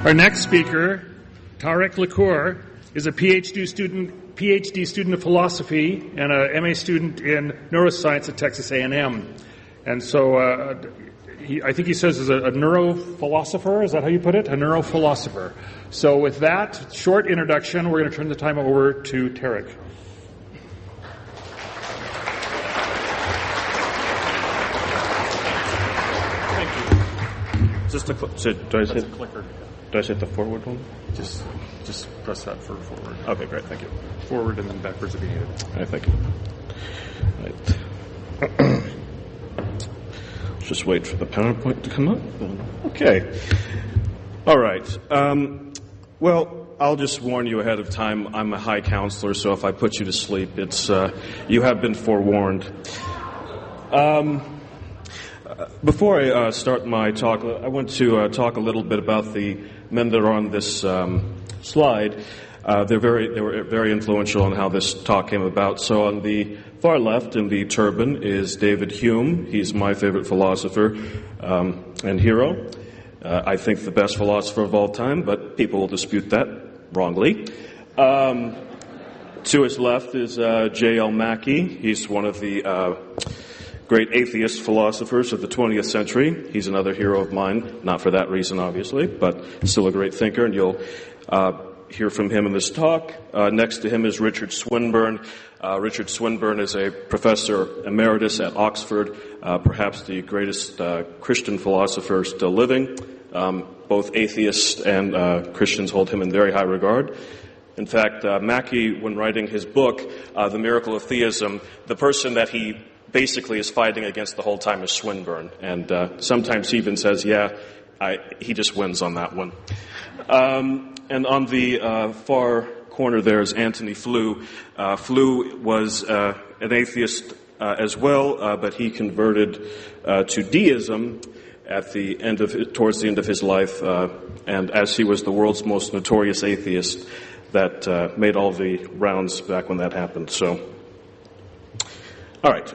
Our next speaker, Tarik Lacour, is a Ph.D. student of philosophy and a MA student in neuroscience at Texas A&M. And so I think he says is a neurophilosopher. Is that how you put it? A neurophilosopher. So with that short introduction, we're going to turn the time over to Tarik. Just a clicker. Do I hit the forward one? Just press that for forward. Okay, great. Thank you. Forward and then backwards if you need it. All right, thank you. Right. Just wait for the PowerPoint to come up. Okay. All right. Well, I'll just warn you ahead of time. I'm a high counselor, so if I put you to sleep, it's you have been forewarned. Before I start my talk, I want to talk a little bit about the men that are on this slide. They were very influential on how this talk came about. So on the far left in the turban is David Hume. He's my favorite philosopher and hero. I think the best philosopher of all time, but people will dispute that wrongly. To his left is J.L. Mackie. He's one of the great atheist philosophers of the 20th century. He's another hero of mine, not for that reason, obviously, but still a great thinker, and you'll hear from him in this talk. Next to him is Richard Swinburne. Richard Swinburne is a professor emeritus at Oxford, perhaps the greatest Christian philosopher still living. Both atheists and Christians hold him in very high regard. In fact, Mackie, when writing his book, The Miracle of Theism, the person that he basically is fighting against the whole time is Swinburne. And sometimes he even says, he just wins on that one. And on the far corner there is Antony Flew. Flew was an atheist as well, but he converted to deism towards the end of his life, and as he was the world's most notorious atheist, that made all the rounds back when that happened. So, all right.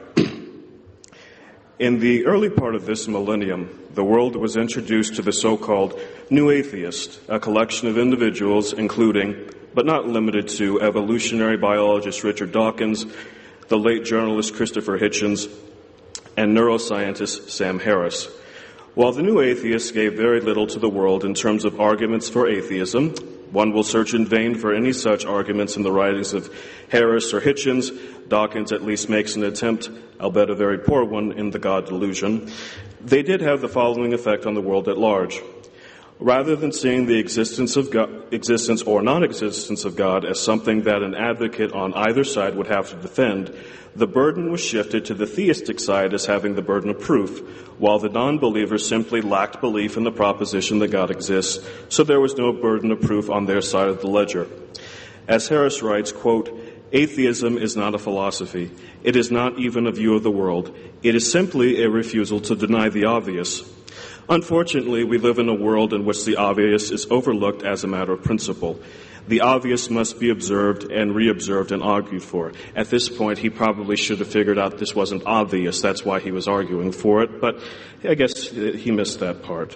In the early part of this millennium, the world was introduced to the so-called New Atheist, a collection of individuals including, but not limited to, evolutionary biologist Richard Dawkins, the late journalist Christopher Hitchens, and neuroscientist Sam Harris. While the New Atheists gave very little to the world in terms of arguments for atheism, one will search in vain for any such arguments in the writings of Harris or Hitchens. Dawkins at least makes an attempt, albeit a very poor one, in The God Delusion. They did have the following effect on the world at large. Rather than seeing the existence or non-existence of God as something that an advocate on either side would have to defend, the burden was shifted to the theistic side as having the burden of proof, while the non-believers simply lacked belief in the proposition that God exists, so there was no burden of proof on their side of the ledger. As Harris writes, quote, "Atheism is not a philosophy. It is not even a view of the world. It is simply a refusal to deny the obvious. Unfortunately, we live in a world in which the obvious is overlooked as a matter of principle. The obvious must be observed and re-observed and argued for." At this point, he probably should have figured out this wasn't obvious. That's why he was arguing for it, but I guess he missed that part.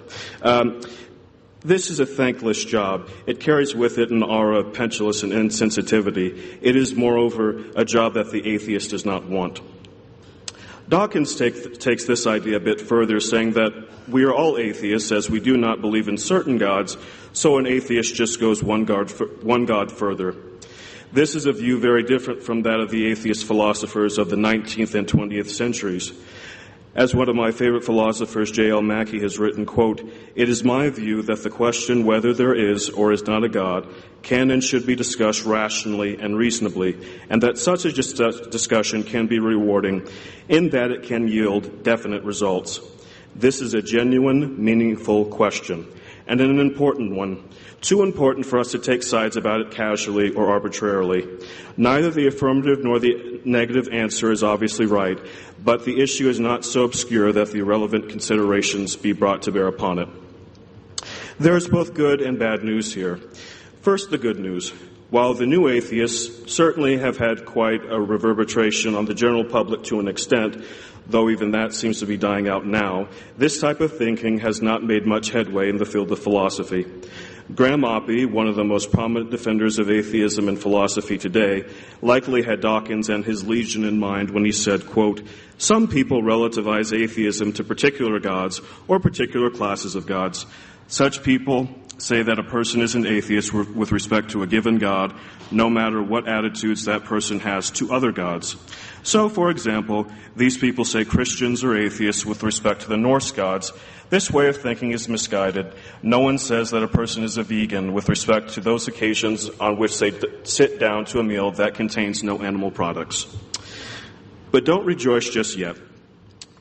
This is a thankless job. It carries with it an aura of petulance and insensitivity. It is, moreover, a job that the atheist does not want. Dawkins takes this idea a bit further, saying that we are all atheists as we do not believe in certain gods, so an atheist just goes one god further. This is a view very different from that of the atheist philosophers of the 19th and 20th centuries. As one of my favorite philosophers, J.L. Mackie, has written, quote, "It is my view that the question whether there is or is not a God can and should be discussed rationally and reasonably, and that such a discussion can be rewarding in that it can yield definite results. This is a genuine, meaningful question, and an important one, too important for us to take sides about it casually or arbitrarily. Neither the affirmative nor the negative answer is obviously right, but the issue is not so obscure that the irrelevant considerations be brought to bear upon it. There is both good and bad news here. First, the good news. While the New Atheists certainly have had quite a reverberation on the general public to an extent, though even that seems to be dying out now, this type of thinking has not made much headway in the field of philosophy. Graham Oppy, one of the most prominent defenders of atheism and philosophy today, likely had Dawkins and his legion in mind when he said, quote, "Some people relativize atheism to particular gods or particular classes of gods. Such people say that a person is an atheist with respect to a given god, no matter what attitudes that person has to other gods. So, for example, these people say Christians are atheists with respect to the Norse gods. This way of thinking is misguided. No one says that a person is a vegan with respect to those occasions on which they sit down to a meal that contains no animal products." But don't rejoice just yet.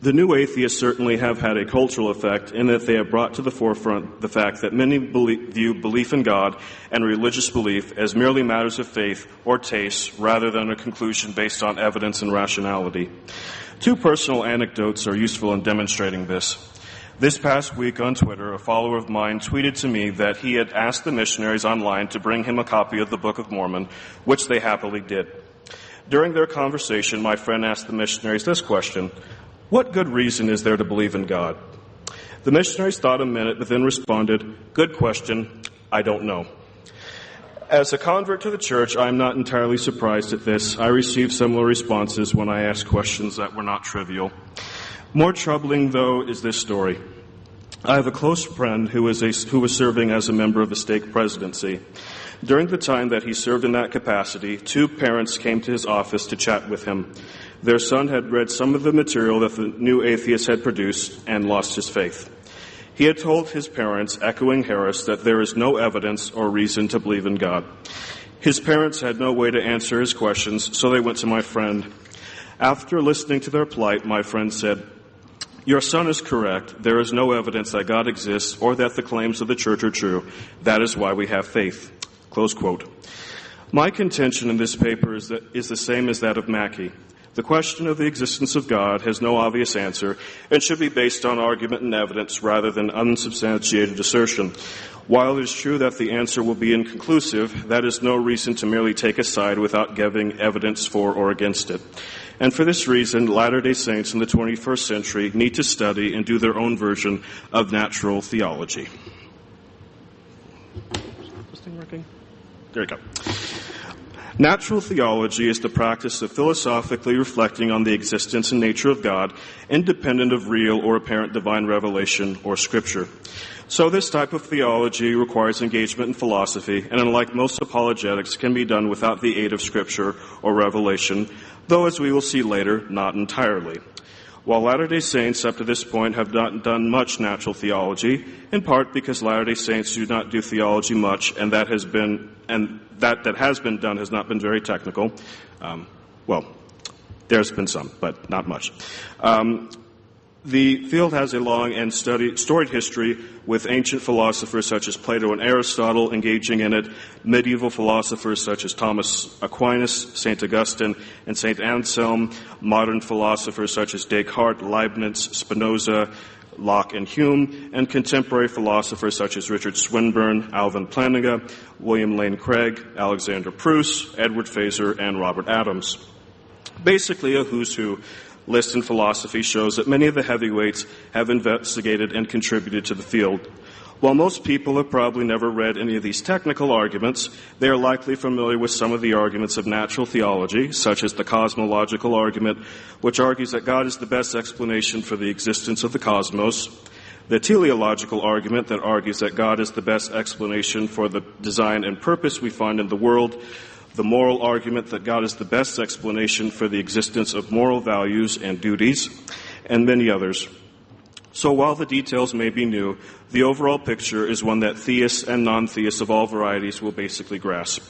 The new atheists certainly have had a cultural effect in that they have brought to the forefront the fact that many view belief in God and religious belief as merely matters of faith or taste rather than a conclusion based on evidence and rationality. Two personal anecdotes are useful in demonstrating this. This past week on Twitter, a follower of mine tweeted to me that he had asked the missionaries online to bring him a copy of the Book of Mormon, which they happily did. During their conversation, my friend asked the missionaries this question: "What good reason is there to believe in God?" The missionaries thought a minute, but then responded, "Good question, I don't know." As a convert to the church, I am not entirely surprised at this. I received similar responses when I asked questions that were not trivial. More troubling, though, is this story. I have a close friend who was serving as a member of the stake presidency. During the time that he served in that capacity, two parents came to his office to chat with him. Their son had read some of the material that the new atheist had produced and lost his faith. He had told his parents, echoing Harris, that there is no evidence or reason to believe in God. His parents had no way to answer his questions, so they went to my friend. After listening to their plight, my friend said, "Your son is correct. There is no evidence that God exists or that the claims of the church are true. That is why we have faith." Close quote. My contention in this paper is the same as that of Mackey. The question of the existence of God has no obvious answer and should be based on argument and evidence rather than unsubstantiated assertion. While it is true that the answer will be inconclusive, that is no reason to merely take a side without giving evidence for or against it. And for this reason, Latter-day Saints in the 21st century need to study and do their own version of natural theology. Is this thing working? There we go. Natural theology is the practice of philosophically reflecting on the existence and nature of God, independent of real or apparent divine revelation or scripture. So this type of theology requires engagement in philosophy, and unlike most apologetics, can be done without the aid of scripture or revelation, though, as we will see later, not entirely. While Latter-day Saints up to this point have not done much natural theology, in part because Latter-day Saints do not do theology much, and that has been done has not been very technical. There's been some, but not much. The field has a long and storied history with ancient philosophers such as Plato and Aristotle engaging in it, medieval philosophers such as Thomas Aquinas, St. Augustine, and St. Anselm, modern philosophers such as Descartes, Leibniz, Spinoza, Locke, and Hume, and contemporary philosophers such as Richard Swinburne, Alvin Plantinga, William Lane Craig, Alexander Pruss, Edward Feser, and Robert Adams. Basically, a who's who list in philosophy shows that many of the heavyweights have investigated and contributed to the field. While most people have probably never read any of these technical arguments, they are likely familiar with some of the arguments of natural theology, such as the cosmological argument, which argues that God is the best explanation for the existence of the cosmos, the teleological argument that argues that God is the best explanation for the design and purpose we find in the world, the moral argument that God is the best explanation for the existence of moral values and duties, and many others. So while the details may be new, the overall picture is one that theists and non-theists of all varieties will basically grasp.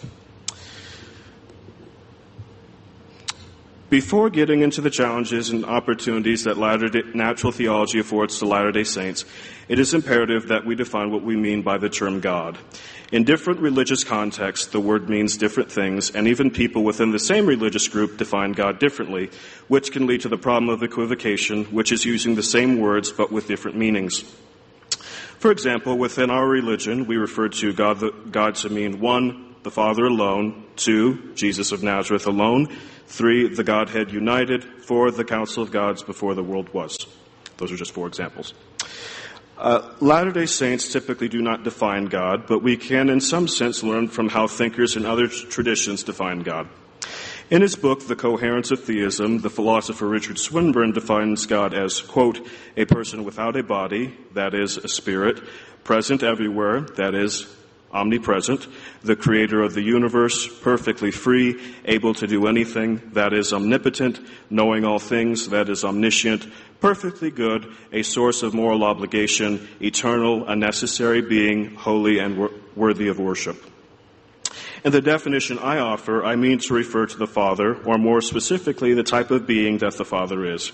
Before getting into the challenges and opportunities that natural theology affords to Latter-day Saints, it is imperative that we define what we mean by the term God. In different religious contexts, the word means different things, and even people within the same religious group define God differently, which can lead to the problem of equivocation, which is using the same words but with different meanings. For example, within our religion, we refer to God to mean 1, the Father alone, 2, Jesus of Nazareth alone, 3, the Godhead united, 4, the council of gods before the world was. Those are just 4 examples. Latter-day Saints typically do not define God, but we can in some sense learn from how thinkers in other traditions define God. In his book, The Coherence of Theism, the philosopher Richard Swinburne defines God as, quote, a person without a body, that is, a spirit, present everywhere, that is, omnipresent, the creator of the universe, perfectly free, able to do anything, that is, omnipotent, knowing all things, that is, omniscient, perfectly good, a source of moral obligation, eternal, a necessary being, holy and worthy of worship. In the definition I offer, I mean to refer to the Father, or more specifically, the type of being that the Father is.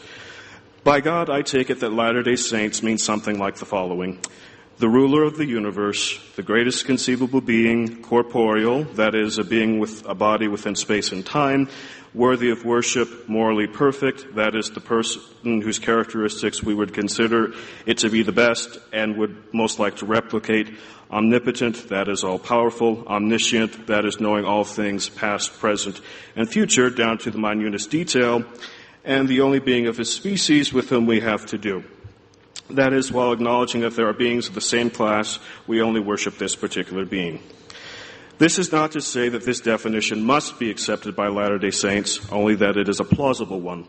By God, I take it that Latter-day Saints mean something like the following. The ruler of the universe, the greatest conceivable being, corporeal, that is, a being with a body within space and time, worthy of worship, morally perfect, that is, the person whose characteristics we would consider it to be the best and would most like to replicate, omnipotent, that is, all-powerful, omniscient, that is, knowing all things, past, present, and future, down to the minutest detail, and the only being of his species with whom we have to do. That is, while acknowledging that there are beings of the same class, we only worship this particular being. This is not to say that this definition must be accepted by Latter-day Saints, only that it is a plausible one.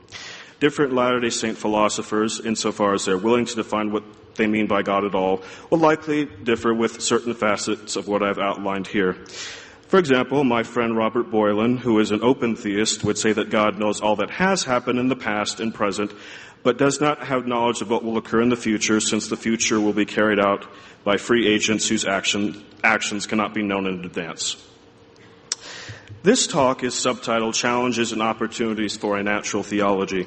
Different Latter-day Saint philosophers, insofar as they're willing to define what they mean by God at all, will likely differ with certain facets of what I've outlined here. For example, my friend Robert Boylan, who is an open theist, would say that God knows all that has happened in the past and present, but does not have knowledge of what will occur in the future, since the future will be carried out by free agents whose actions cannot be known in advance. This talk is subtitled Challenges and Opportunities for a Natural Theology.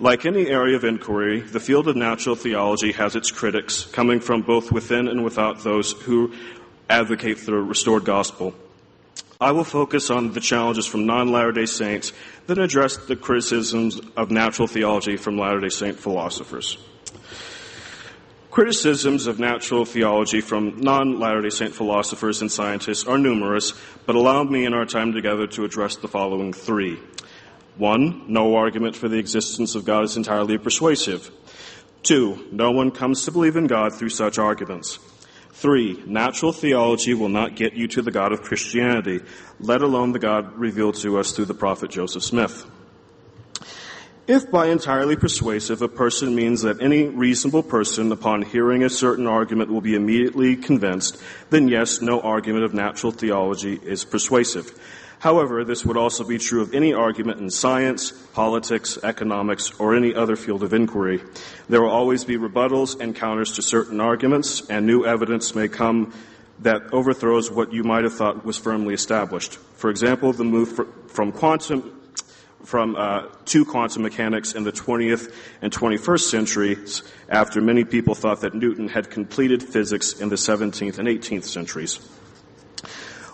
Like any area of inquiry, the field of natural theology has its critics, coming from both within and without those who advocate the restored gospel. I will focus on the challenges from non-Latter-day Saints that address the criticisms of natural theology from Latter-day Saint philosophers. Criticisms of natural theology from non-Latter-day Saint philosophers and scientists are numerous, but allow me in our time together to address the following three. 1, no argument for the existence of God is entirely persuasive. 2, no one comes to believe in God through such arguments. 3, natural theology will not get you to the God of Christianity, let alone the God revealed to us through the prophet Joseph Smith. If by entirely persuasive a person means that any reasonable person upon hearing a certain argument will be immediately convinced, then yes, no argument of natural theology is persuasive. However, this would also be true of any argument in science, politics, economics, or any other field of inquiry. There will always be rebuttals and counters to certain arguments, and new evidence may come that overthrows what you might have thought was firmly established. For example, the move to quantum mechanics in the 20th and 21st centuries, after many people thought that Newton had completed physics in the 17th and 18th centuries.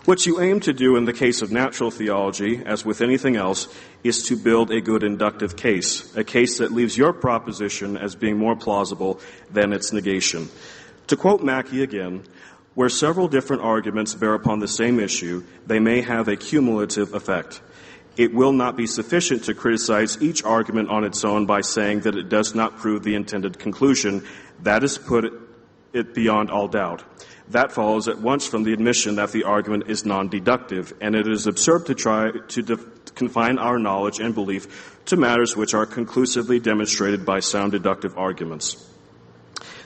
What you aim to do in the case of natural theology, as with anything else, is to build a good inductive case, a case that leaves your proposition as being more plausible than its negation. To quote Mackey again, where several different arguments bear upon the same issue, they may have a cumulative effect. It will not be sufficient to criticize each argument on its own by saying that it does not prove the intended conclusion. That is put it beyond all doubt. That follows at once from the admission that the argument is non-deductive, and it is absurd to try to confine our knowledge and belief to matters which are conclusively demonstrated by sound deductive arguments.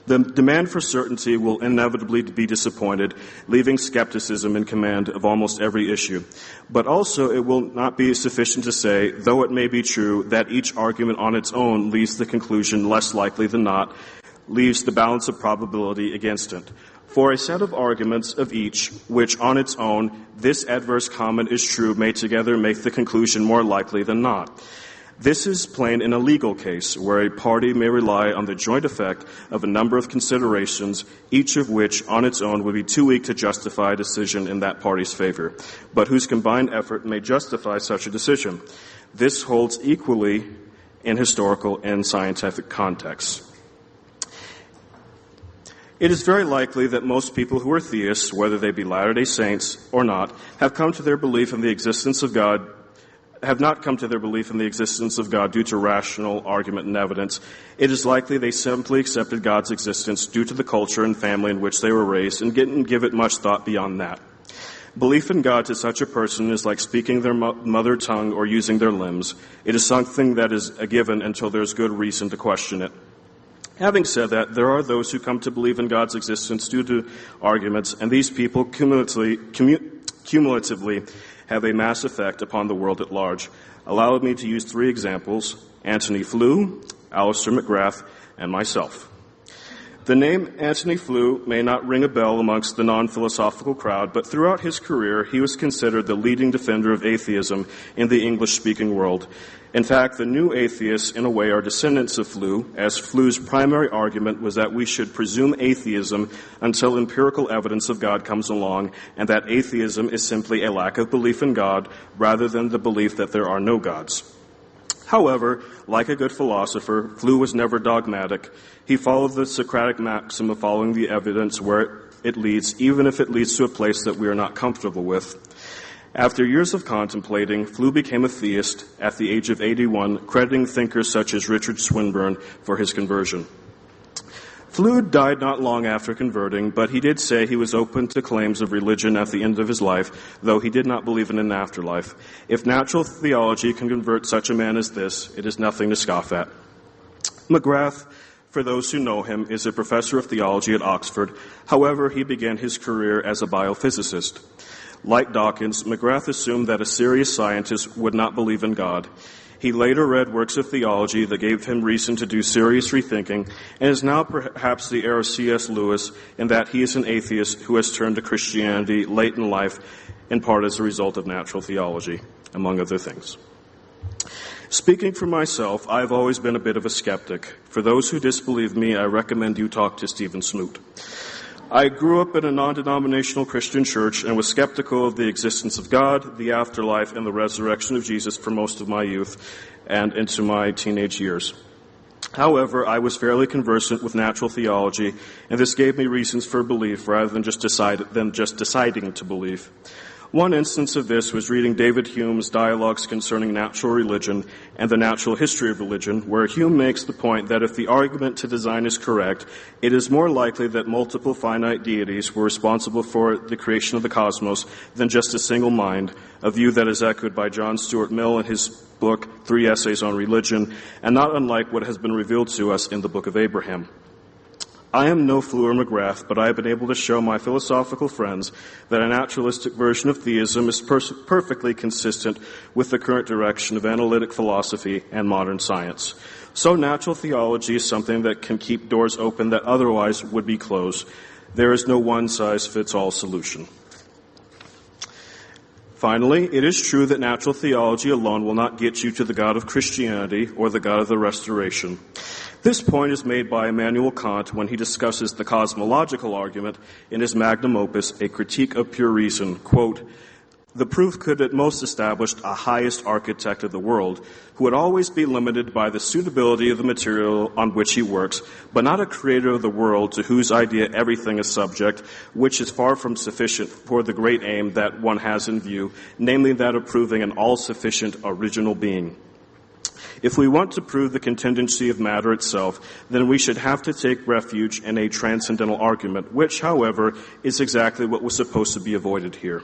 The demand for certainty will inevitably be disappointed, leaving skepticism in command of almost every issue. But also it will not be sufficient to say, though it may be true, that each argument on its own leaves the conclusion less likely than not, leaves the balance of probability against it. For a set of arguments of each, which on its own, this adverse comment is true, may together make the conclusion more likely than not. This is plain in a legal case, where a party may rely on the joint effect of a number of considerations, each of which on its own would be too weak to justify a decision in that party's favor, but whose combined effort may justify such a decision. This holds equally in historical and scientific contexts. It is very likely that most people who are theists, whether they be Latter-day Saints or not, have come to their belief in the existence of God have not come to their belief in the existence of God due to rational argument and evidence. It is likely they simply accepted God's existence due to the culture and family in which they were raised and didn't give it much thought beyond that. Belief in God to such a person is like speaking their mother tongue or using their limbs. It is something that is a given until there is good reason to question it. Having said that, there are those who come to believe in God's existence due to arguments, and these people cumulatively have a mass effect upon the world at large. Allow me to use 3 examples: Antony Flew, Alistair McGrath, and myself. The name Antony Flew may not ring a bell amongst the non-philosophical crowd, but throughout his career, he was considered the leading defender of atheism in the English-speaking world. In fact, the new atheists, in a way, are descendants of Flew, as Flew's primary argument was that we should presume atheism until empirical evidence of God comes along, and that atheism is simply a lack of belief in God rather than the belief that there are no gods. However, like a good philosopher, Flew was never dogmatic. He followed the Socratic maxim of following the evidence where it leads, even if it leads to a place that we are not comfortable with. After years of contemplating, Flew became a theist at the age of 81, crediting thinkers such as Richard Swinburne for his conversion. Flew died not long after converting, but he did say he was open to claims of religion at the end of his life, though he did not believe in an afterlife. If natural theology can convert such a man as this, it is nothing to scoff at. McGrath, for those who know him, is a professor of theology at Oxford. However, he began his career as a biophysicist. Like Dawkins, McGrath assumed that a serious scientist would not believe in God. He later read works of theology that gave him reason to do serious rethinking, and is now perhaps the heir of C.S. Lewis in that he is an atheist who has turned to Christianity late in life, in part as a result of natural theology, among other things. Speaking for myself, I've always been a bit of a skeptic. For those who disbelieve me, I recommend you talk to Stephen Smoot. I grew up in a non-denominational Christian church and was skeptical of the existence of God, the afterlife, and the resurrection of Jesus for most of my youth and into my teenage years. However, I was fairly conversant with natural theology, and this gave me reasons for belief rather than just deciding to believe. One instance of this was reading David Hume's Dialogues Concerning Natural Religion and the Natural History of Religion, where Hume makes the point that if the argument to design is correct, it is more likely that multiple finite deities were responsible for the creation of the cosmos than just a single mind, a view that is echoed by John Stuart Mill in his book, 3 Essays on Religion, and not unlike what has been revealed to us in the Book of Abraham. I am no Flew or McGrath, but I have been able to show my philosophical friends that a naturalistic version of theism is perfectly consistent with the current direction of analytic philosophy and modern science. So natural theology is something that can keep doors open that otherwise would be closed. There is no one-size-fits-all solution. Finally, it is true that natural theology alone will not get you to the God of Christianity or the God of the Restoration. This point is made by Immanuel Kant when he discusses the cosmological argument in his magnum opus, A Critique of Pure Reason. Quote, "The proof could at most establish a highest architect of the world, who would always be limited by the suitability of the material on which he works, but not a creator of the world to whose idea everything is subject, which is far from sufficient for the great aim that one has in view, namely that of proving an all-sufficient original being. If we want to prove the contingency of matter itself, then we should have to take refuge in a transcendental argument, which, however, is exactly what was supposed to be avoided here."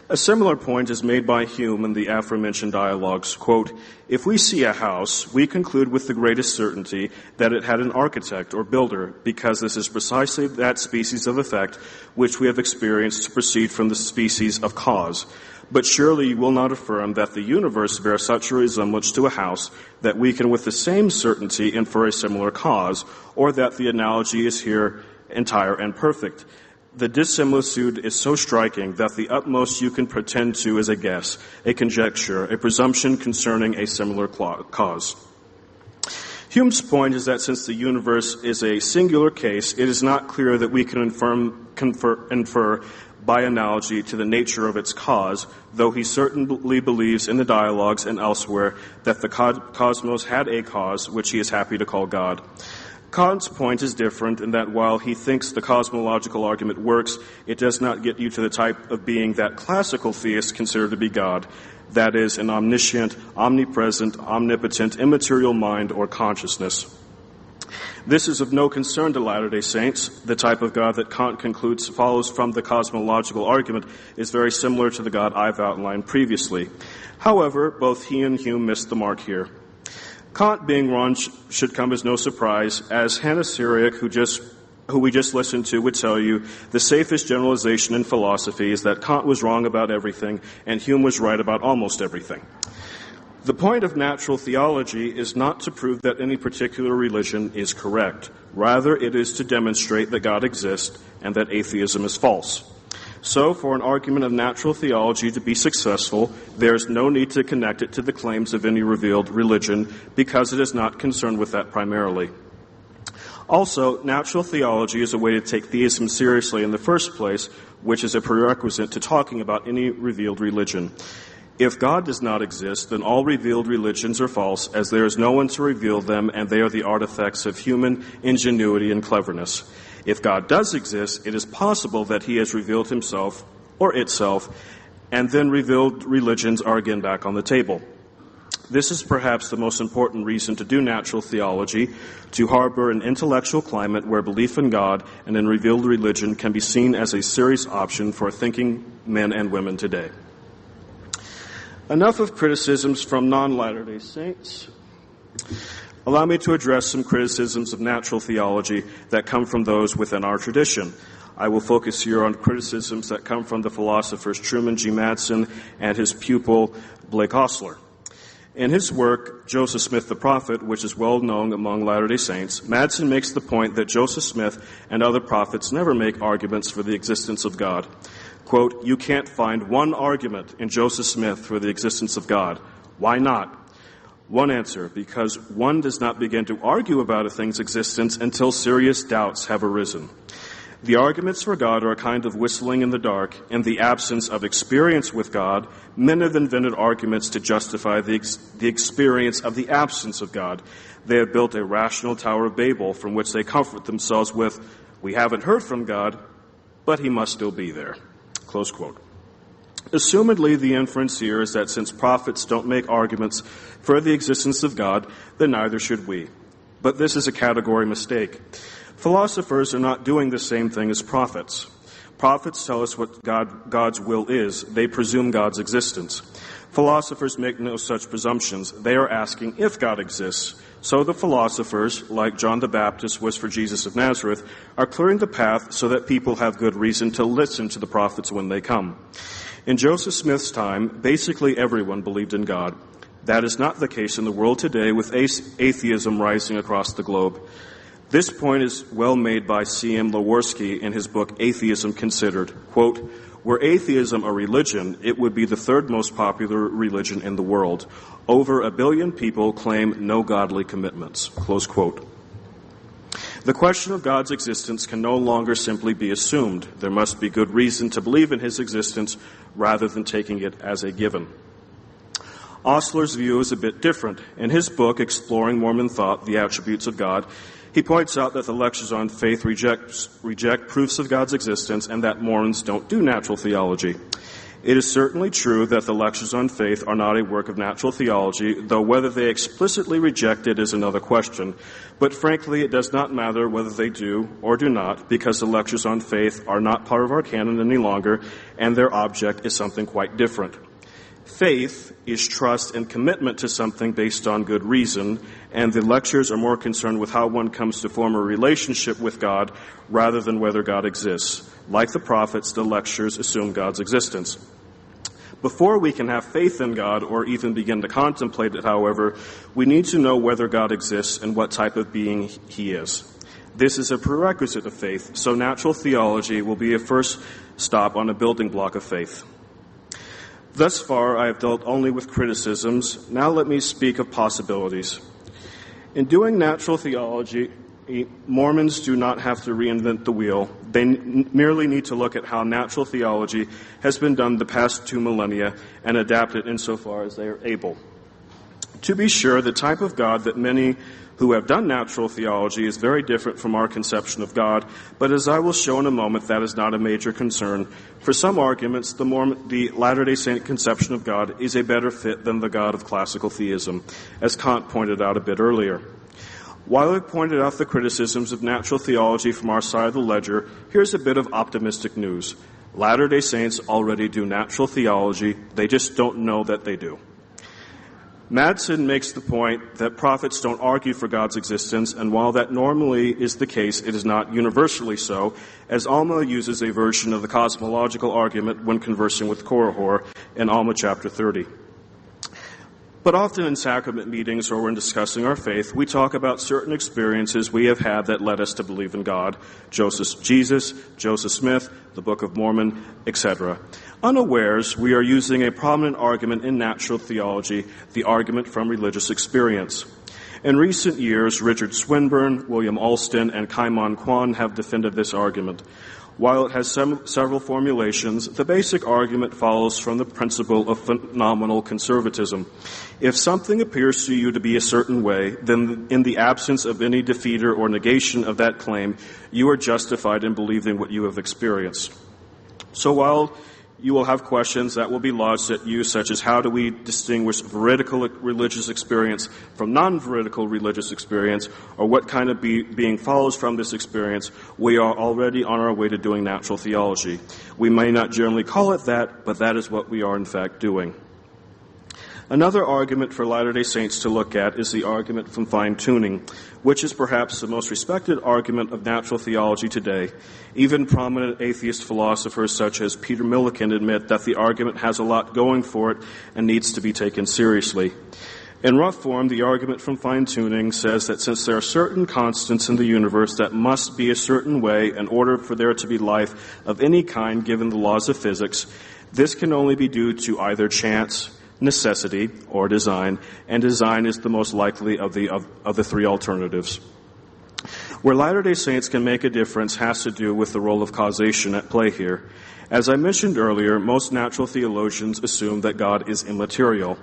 A similar point is made by Hume in the aforementioned dialogues. Quote, "If we see a house, we conclude with the greatest certainty that it had an architect or builder, because this is precisely that species of effect which we have experienced to proceed from the species of cause. But surely you will not affirm that the universe bears such a resemblance to a house that we can with the same certainty infer a similar cause, or that the analogy is here entire and perfect. The dissimilitude is so striking that the utmost you can pretend to is a guess, a conjecture, a presumption concerning a similar cause." Hume's point is that since the universe is a singular case, it is not clear that we can infer by analogy to the nature of its cause, though he certainly believes in the dialogues and elsewhere that the cosmos had a cause, which he is happy to call God. Kant's point is different in that while he thinks the cosmological argument works, it does not get you to the type of being that classical theists consider to be God. that is, an omniscient, omnipresent, omnipotent, immaterial mind or consciousness. This is of no concern to Latter-day Saints. The type of God that Kant concludes follows from the cosmological argument is very similar to the God I've outlined previously. However, both he and Hume missed the mark here. Kant being wrong should come as no surprise, as Hannah Syriac, who we just listened to, would tell you, the safest generalization in philosophy is that Kant was wrong about everything and Hume was right about almost everything. The point of natural theology is not to prove that any particular religion is correct. Rather, it is to demonstrate that God exists and that atheism is false. So, for an argument of natural theology to be successful, there is no need to connect it to the claims of any revealed religion, because it is not concerned with that primarily. Also, natural theology is a way to take theism seriously in the first place, which is a prerequisite to talking about any revealed religion. If God does not exist, then all revealed religions are false, as there is no one to reveal them, and they are the artifacts of human ingenuity and cleverness. If God does exist, it is possible that he has revealed himself or itself, and then revealed religions are again back on the table. This is perhaps the most important reason to do natural theology, to harbor an intellectual climate where belief in God and in revealed religion can be seen as a serious option for thinking men and women today. Enough of criticisms from non-Latter-day Saints. Allow me to address some criticisms of natural theology that come from those within our tradition. I will focus here on criticisms that come from the philosophers Truman G. Madsen and his pupil Blake Ostler. In his work, Joseph Smith the Prophet, which is well known among Latter-day Saints, Madsen makes the point that Joseph Smith and other prophets never make arguments for the existence of God. Quote, "You can't find one argument in Joseph Smith for the existence of God. Why not?" One answer, because one does not begin to argue about a thing's existence until serious doubts have arisen. The arguments for God are a kind of whistling in the dark. In the absence of experience with God, men have invented arguments to justify the experience of the absence of God. They have built a rational Tower of Babel from which they comfort themselves with, "We haven't heard from God, but he must still be there." Close quote. Assumedly, the inference here is that since prophets don't make arguments for the existence of God, then neither should we. But this is a category mistake. Philosophers are not doing the same thing as prophets. Prophets tell us what God's will is. They presume God's existence. Philosophers make no such presumptions. They are asking if God exists. So the philosophers, like John the Baptist was for Jesus of Nazareth, are clearing the path so that people have good reason to listen to the prophets when they come. In Joseph Smith's time, basically everyone believed in God. That is not the case in the world today, with atheism rising across the globe. This point is well made by C.M. Leworski in his book Atheism Considered. Quote, "Were atheism a religion, it would be the third most popular religion in the world. Over 1 billion people claim no godly commitments." Close quote. The question of God's existence can no longer simply be assumed. There must be good reason to believe in his existence rather than taking it as a given. Ostler's view is a bit different. In his book, Exploring Mormon Thought, The Attributes of God, he points out that the lectures on faith reject proofs of God's existence and that Mormons don't do natural theology. It is certainly true that the lectures on faith are not a work of natural theology, though whether they explicitly reject it is another question. But frankly, it does not matter whether they do or do not, because the lectures on faith are not part of our canon any longer, and their object is something quite different. Faith is trust and commitment to something based on good reason, and the lectures are more concerned with how one comes to form a relationship with God rather than whether God exists. Like the prophets, the lectures assume God's existence. Before we can have faith in God or even begin to contemplate it, however, we need to know whether God exists and what type of being he is. This is a prerequisite of faith, so natural theology will be a first stop on a building block of faith. Thus far, I have dealt only with criticisms. Now let me speak of possibilities. In doing natural theology, Mormons do not have to reinvent the wheel. They merely need to look at how natural theology has been done the past 2 millennia and adapt it insofar as they are able. To be sure, the type of God that many who have done natural theology is very different from our conception of God, but as I will show in a moment, that is not a major concern. For some arguments, the Latter-day Saint conception of God is a better fit than the God of classical theism, as Kant pointed out a bit earlier. While I pointed out the criticisms of natural theology from our side of the ledger, here's a bit of optimistic news. Latter-day Saints already do natural theology, they just don't know that they do. Madsen makes the point that prophets don't argue for God's existence, and while that normally is the case, it is not universally so, as Alma uses a version of the cosmological argument when conversing with Korihor in Alma chapter 30. But often in sacrament meetings or when discussing our faith, we talk about certain experiences we have had that led us to believe in God, Jesus, Joseph Smith, the Book of Mormon, etc. Unawares, we are using a prominent argument in natural theology, the argument from religious experience. In recent years, Richard Swinburne, William Alston, and Kaimon Kwan have defended this argument. While it has several formulations, the basic argument follows from the principle of phenomenal conservatism. If something appears to you to be a certain way, then in the absence of any defeater or negation of that claim, you are justified in believing what you have experienced. So while you will have questions that will be lodged at you, such as how do we distinguish veridical religious experience from non-veridical religious experience, or what kind of being follows from this experience, we are already on our way to doing natural theology. We may not generally call it that, but that is what we are in fact doing. Another argument for Latter-day Saints to look at is the argument from fine-tuning, which is perhaps the most respected argument of natural theology today. Even prominent atheist philosophers such as Peter Millikan admit that the argument has a lot going for it and needs to be taken seriously. In rough form, the argument from fine-tuning says that since there are certain constants in the universe that must be a certain way in order for there to be life of any kind given the laws of physics, this can only be due to either chance, necessity, or design, and design is the most likely of the three alternatives. Where Latter-day Saints can make a difference has to do with the role of causation at play here. As I mentioned earlier, most natural theologians assume that God is immaterial.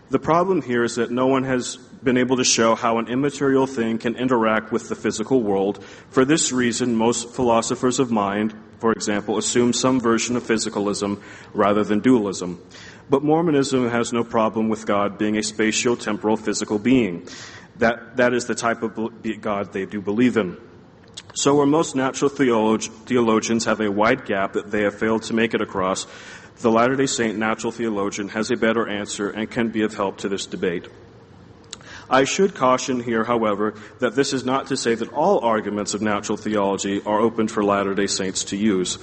The problem here is that no one has been able to show how an immaterial thing can interact with the physical world. For this reason, most philosophers of mind, for example, assume some version of physicalism rather than dualism. But Mormonism has no problem with God being a spatio-temporal physical being. That is the type of God they do believe in. So where most natural theologians have a wide gap that they have failed to make it across, the Latter-day Saint natural theologian has a better answer and can be of help to this debate. I should caution here, however, that this is not to say that all arguments of natural theology are open for Latter-day Saints to use.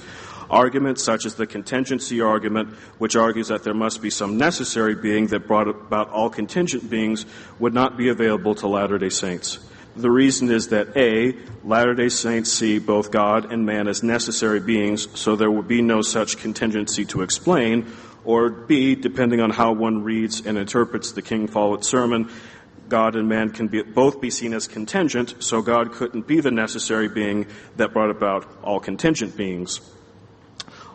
Arguments such as the contingency argument, which argues that there must be some necessary being that brought about all contingent beings, would not be available to Latter-day Saints. The reason is that A, Latter-day Saints see both God and man as necessary beings, so there would be no such contingency to explain, or B, depending on how one reads and interprets the King Follett sermon, God and man can both be seen as contingent, so God couldn't be the necessary being that brought about all contingent beings.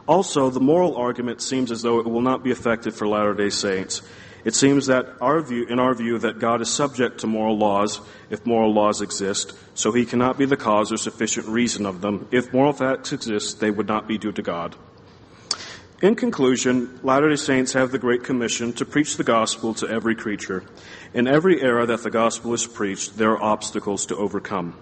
Also, the moral argument seems as though it will not be effective for Latter-day Saints. It seems that in our view that God is subject to moral laws, if moral laws exist, so he cannot be the cause or sufficient reason of them. If moral facts exist, they would not be due to God. In conclusion, Latter-day Saints have the Great Commission to preach the gospel to every creature. In every era that the gospel is preached, there are obstacles to overcome.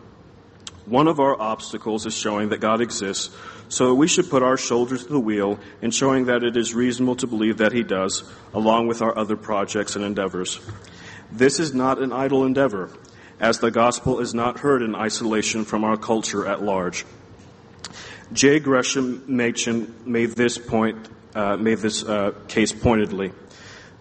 One of our obstacles is showing that God exists, so we should put our shoulders to the wheel in showing that it is reasonable to believe that he does, along with our other projects and endeavors. This is not an idle endeavor, as the gospel is not heard in isolation from our culture at large. J. Gresham Machen made this case pointedly.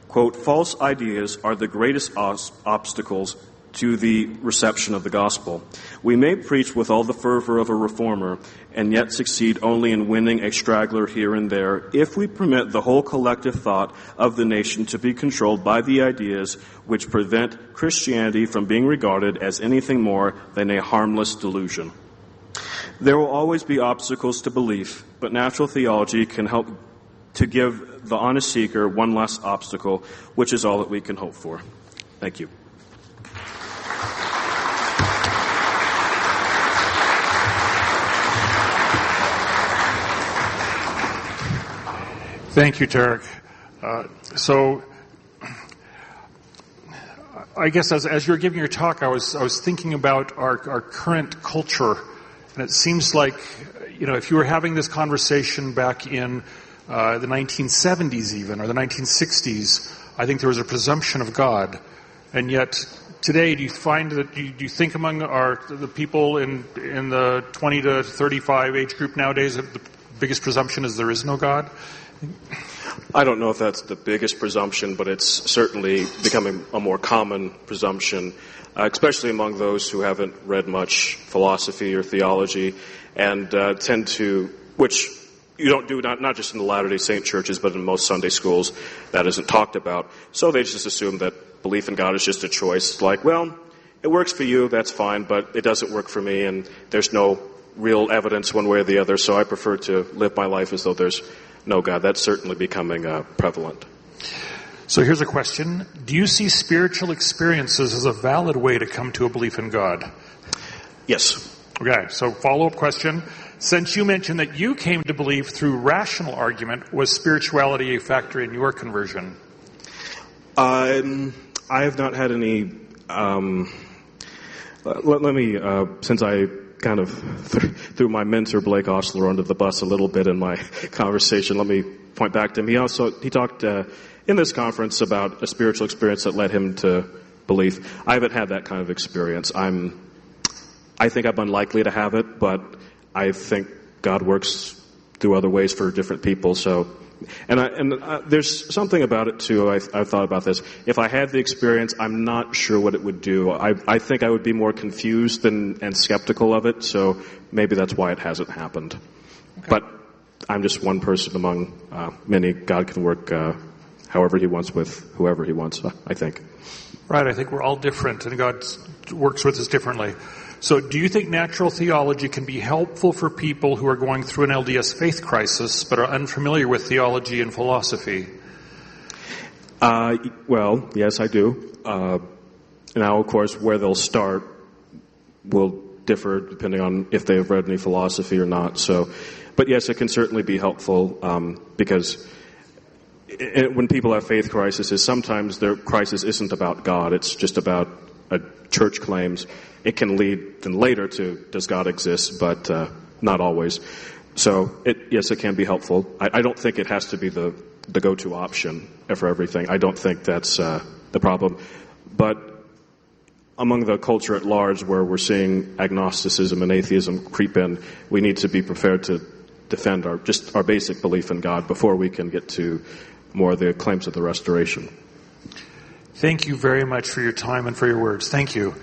Quote, false ideas are the greatest obstacles to the reception of the gospel. We may preach with all the fervor of a reformer and yet succeed only in winning a straggler here and there if we permit the whole collective thought of the nation to be controlled by the ideas which prevent Christianity from being regarded as anything more than a harmless delusion. There will always be obstacles to belief, but natural theology can help to give the honest seeker one less obstacle, which is all that we can hope for. Thank you. Thank you, Tarik. So I guess as you were giving your talk, I was thinking about our current culture, and it seems like, if you were having this conversation back in the 1970s even, or the 1960s, I think there was a presumption of God. And yet today, do you find that, do you think among the people in the 20 to 35 age group nowadays that the biggest presumption is there is no God? I don't know if that's the biggest presumption, but it's certainly becoming a more common presumption, especially among those who haven't read much philosophy or theology, and tend to, which you don't do not just in the Latter-day Saint churches, but in most Sunday schools, that isn't talked about. So they just assume that belief in God is just a choice. Like, well, it works for you, that's fine, but it doesn't work for me, and there's no real evidence one way or the other, so I prefer to live my life as though there's no God. That's certainly becoming prevalent. So here's a question. Do you see spiritual experiences as a valid way to come to a belief in God? Yes. Okay, so follow-up question. Since you mentioned that you came to believe through rational argument, was spirituality a factor in your conversion? I have not had any... let me, since I kind of threw my mentor Blake Ostler under the bus a little bit in my conversation, let me point back to him. He talked in this conference about a spiritual experience that led him to belief. I haven't had that kind of experience. I think I'm unlikely to have it, but I think God works through other ways for different people. So, and there's something about it too. I've thought about this. If I had the experience, I'm not sure what it would do. I think I would be more confused and skeptical of it. So maybe that's why it hasn't happened. Okay. But I'm just one person among many. God can work however He wants with whoever He wants, I think. Right. I think we're all different, and God works with us differently. So do you think natural theology can be helpful for people who are going through an LDS faith crisis but are unfamiliar with theology and philosophy? Well, yes, I do. Now, of course, where they'll start will differ depending on if they've read any philosophy or not. So, but yes, it can certainly be helpful because when people have faith crises, sometimes their crisis isn't about God. It's just about a church claims. It can lead then later to does God exist, but not always. So yes, it can be helpful. I don't think it has to be the go-to option for everything. I don't think that's the problem. But among the culture at large, where we're seeing agnosticism and atheism creep in, we need to be prepared to defend our basic belief in God before we can get to more of the claims of the restoration. Thank you very much for your time and for your words. Thank you.